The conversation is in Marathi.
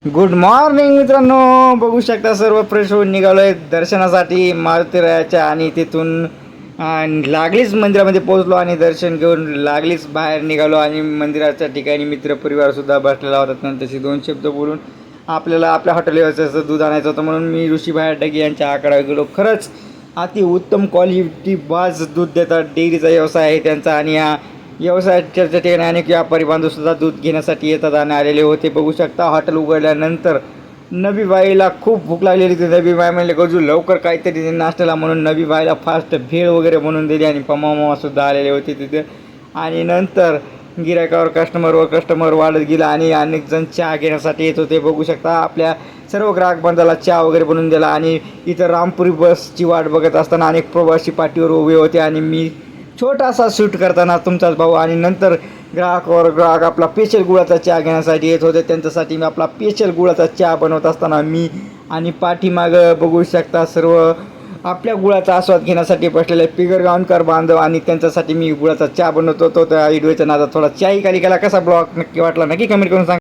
गुड मॉर्निंग मित्रांनो, बघू शकता सर्व फ्रेश होऊन निघालोय दर्शनासाठी मारुतीरायाच्या आणि तिथून लागलीच मंदिरामध्ये पोहोचलो आणि दर्शन घेऊन लागलीच बाहेर निघालो आणि मंदिराच्या ठिकाणी मित्रपरिवारसुद्धा बसलेला होता. नंतरशी 2 शब्द बोलून आपल्याला आपल्या हॉटेल व्यवसायाचं दूध आणायचं होतं म्हणून मी ऋषीबाहेर डगे यांच्या आकडा गेलो. खरंच अति उत्तम क्वालिटी बाज दूध देतात. डेअरीचा व्यवसाय आहे त्यांचा आणि या व्यवसायाच्या ठिकाणी अनेक व्यापारी बांधवसुद्धा दूध घेण्यासाठी येतात आणि आलेले होते. बघू शकता हॉटेल उघडल्यानंतर नबीबाईला खूप भूक लागलेली होती. नबीबाई म्हणले गजू लवकर काहीतरी नाश्त्याला म्हणून नबीबाईला फास्ट भेळ वगैरे बनवून दिली आणि पमामासुद्धा आलेले होते तिथे. आणि नंतर गिरायकावर कस्टमर वाढत गेला आणि अनेक जण चहा घेण्यासाठी येत होते. बघू शकता आपल्या सर्व ग्राहक बांधाला चहा वगैरे बनवून दिला आणि इथं रामपुरी बसची वाट बघत असताना अनेक प्रवासी पाठीवर उभे होते आणि मी छोटासा शूट करताना तुमचाच भाऊ. आणि नंतर ग्राहक आपला स्पेशल गुळाचा चहा घेण्यासाठी येत होते. त्यांच्यासाठी मी आपला स्पेशल गुळाचा चहा बनवत असताना मी आणि पाठीमागं बघू शकता सर्व आपल्या गुळाचा आस्वाद घेण्यासाठी बसलेले पिगरगावकर बांधव आणि त्यांच्यासाठी मी गुळाचा चहा बनवत होतो. त्या व्हिडिओच्या नादात थोडा चहाही खाली केला. कसा ब्लॉग नक्की वाटला नक्की कमेंट करून सांगा.